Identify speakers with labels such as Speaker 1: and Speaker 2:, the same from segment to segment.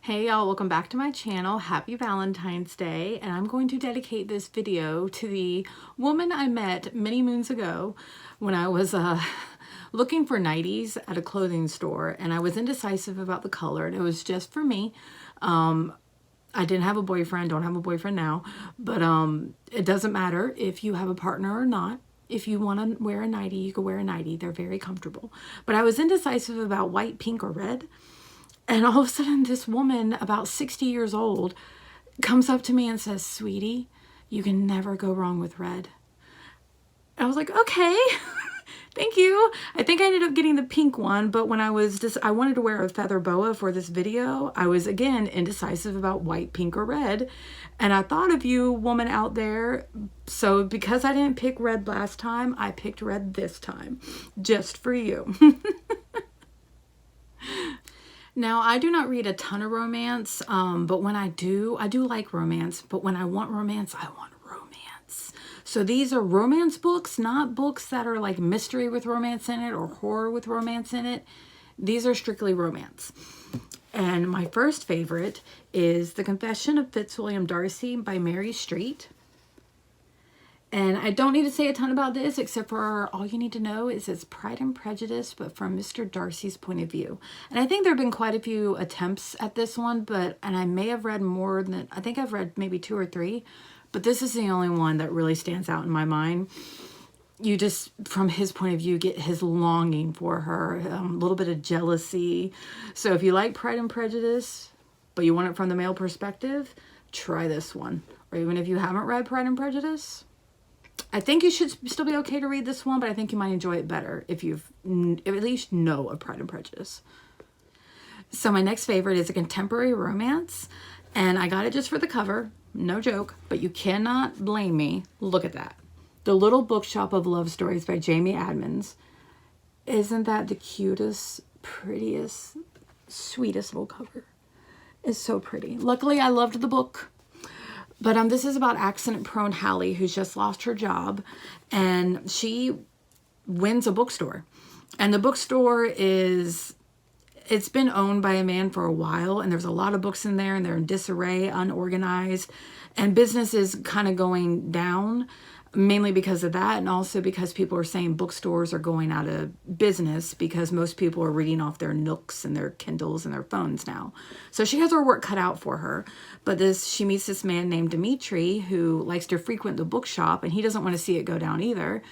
Speaker 1: Hey y'all, welcome back to my channel. Happy Valentine's Day, and I'm going to dedicate this video to the woman I met many moons ago when I was looking for nighties at a clothing store, and I was indecisive about the color, and it was just for me. I didn't have a boyfriend, don't have a boyfriend now, but it doesn't matter if you have a partner or not. If you want to wear a nightie, you can wear a nightie. They're very comfortable. But I was indecisive about white, pink, or red. And all of a sudden, this woman, about 60 years old, comes up to me and says, "Sweetie, you can never go wrong with red." I was like, okay, thank you. I think I ended up getting the pink one, but when I wanted to wear a feather boa for this video, I was, again, indecisive about white, pink, or red. And I thought of you, woman out there. So because I didn't pick red last time, I picked red this time, just for you. Now, I do not read a ton of romance, but when I do like romance. But when I want romance, I want romance. So these are romance books, not books that are like mystery with romance in it or horror with romance in it. These are strictly romance. And my first favorite is The Confession of Fitzwilliam Darcy by Mary Street. And I don't need to say a ton about this, except for all you need to know is it's Pride and Prejudice, but from Mr. Darcy's point of view. And I think there have been quite a few attempts at this one, and I may have read more than, I think I've read maybe 2 or 3, but this is the only one that really stands out in my mind. You just, from his point of view, get his longing for her, a little bit of jealousy. So if you like Pride and Prejudice, but you want it from the male perspective, try this one. Or even if you haven't read Pride and Prejudice, I think you should still be okay to read this one, but I think you might enjoy it better if you've at least know of Pride and Prejudice. So my next favorite is a contemporary romance, and I got it just for the cover, no joke, but you cannot blame me. Look at that. The Little Bookshop of Love Stories by Jamie Admons. Isn't that the cutest, prettiest, sweetest little cover? It's so pretty. Luckily, I loved the book. But this is about accident-prone Hallie, who's just lost her job, and she wins a bookstore. And the bookstore it's been owned by a man for a while, and there's a lot of books in there, and they're in disarray, unorganized, and business is kind of going down, mainly because of that, and also because people are saying bookstores are going out of business because most people are reading off their Nooks and their Kindles and their phones now. So she has her work cut out for her. But she meets this man named Dimitri who likes to frequent the bookshop, and he doesn't want to see it go down either.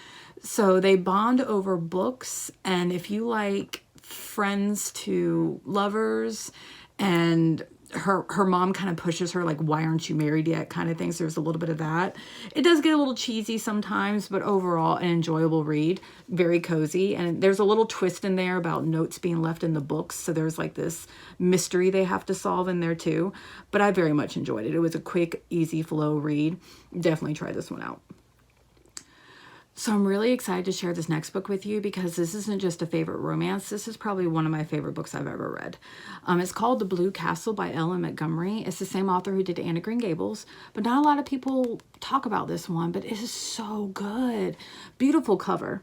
Speaker 1: So they bond over books, and if you like friends to lovers, and her mom kind of pushes her like, why aren't you married yet kind of thing. So there's a little bit of that. It does get a little cheesy sometimes, but overall an enjoyable read, very cozy. And there's a little twist in there about notes being left in the books. So there's like this mystery they have to solve in there too. But I very much enjoyed it. It was a quick, easy flow read. Definitely try this one out. So I'm really excited to share this next book with you because this isn't just a favorite romance. This is probably one of my favorite books I've ever read. It's called The Blue Castle by Ellen Montgomery. It's the same author who did Anne of Green Gables, but not a lot of people talk about this one, but it is so good. Beautiful cover.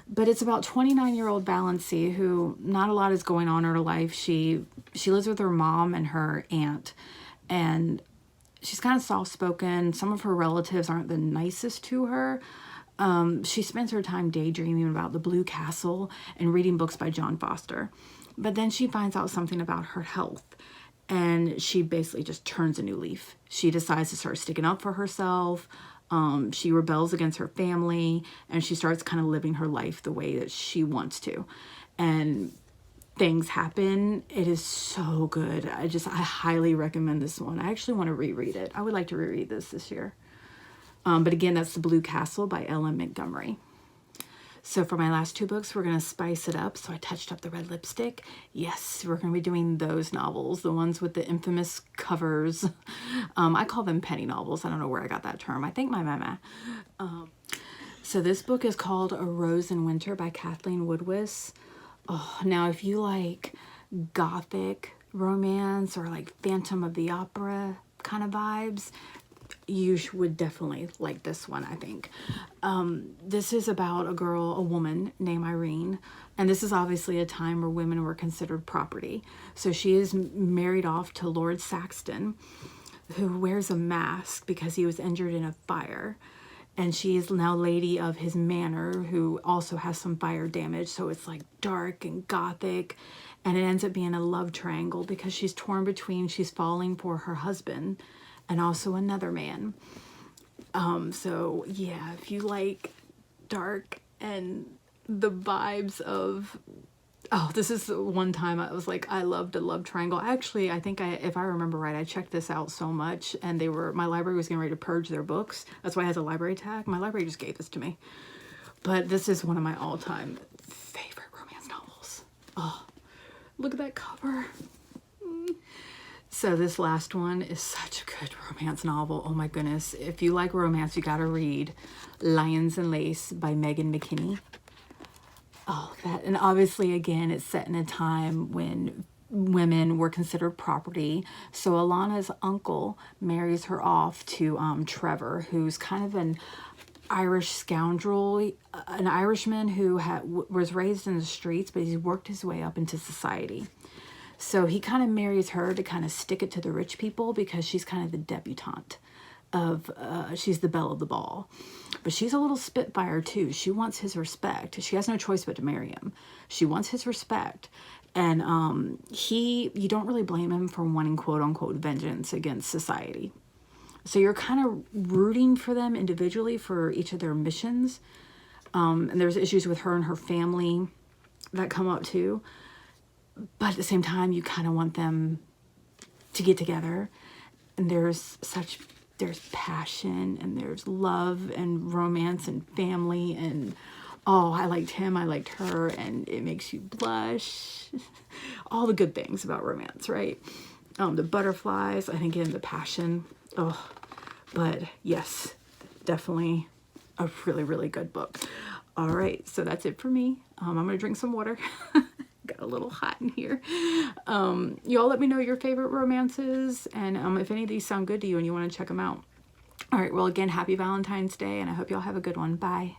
Speaker 1: But it's about 29-year-old Valency who not a lot is going on in her life. She lives with her mom and her aunt, and she's kind of soft-spoken. Some of her relatives aren't the nicest to her. She spends her time daydreaming about the Blue Castle and reading books by John Foster. But then she finds out something about her health, and she basically just turns a new leaf. She decides to start sticking up for herself. She rebels against her family, and she starts kind of living her life the way that she wants to. And things happen. It is so good. I highly recommend this one. I actually want to reread it. I would like to reread this year. But again, that's The Blue Castle by Ellen Montgomery. So for my last 2 books, we're going to spice it up. So I touched up the red lipstick. Yes, we're going to be doing those novels, the ones with the infamous covers. I call them penny novels. I don't know where I got that term. I think my mama. So this book is called A Rose in Winter by Kathleen Woodwis. Oh, now if you like gothic romance or like Phantom of the Opera kind of vibes, you would definitely like this one, I think. This is about a woman named Irene. And this is obviously a time where women were considered property. So she is married off to Lord Saxton, who wears a mask because he was injured in a fire. And she is now lady of his manor, who also has some fire damage. So it's like dark and gothic. And it ends up being a love triangle because she's torn between, she's falling for her husband and also another man. So yeah, if you like dark and the vibes of, oh, this is one time I was like, I loved a love triangle. Actually, I think if I remember right, I checked this out so much, and my library was getting ready to purge their books. That's why it has a library tag. My library just gave this to me. But this is one of my all-time favorite romance novels. Oh, look at that cover. So this last one is such a good romance novel. Oh my goodness. If you like romance, you gotta read Lions and Lace by Megan McKinney. Oh, that. And obviously, again, it's set in a time when women were considered property. So Alana's uncle marries her off to Trevor, who's kind of an Irish scoundrel, an Irishman who was raised in the streets, but he's worked his way up into society. So he kind of marries her to kind of stick it to the rich people because she's kind of the debutante of, she's the belle of the ball. But she's a little spitfire too. She wants his respect. She has no choice but to marry him. She wants his respect. And you don't really blame him for wanting quote unquote vengeance against society. So you're kind of rooting for them individually for each of their missions. And there's issues with her and her family that come up too. But at the same time, you kind of want them to get together. And there's passion, and there's love and romance and family. And, oh, I liked him, I liked her, and it makes you blush. All the good things about romance, right? The butterflies, I think, and the passion. Oh, but yes, definitely a really, really good book. All right, so that's it for me. I'm going to drink some water. Got a little hot in here. Y'all let me know your favorite romances, and if any of these sound good to you and you want to check them out. All right, well, again, happy Valentine's Day, and I hope y'all have a good one. Bye.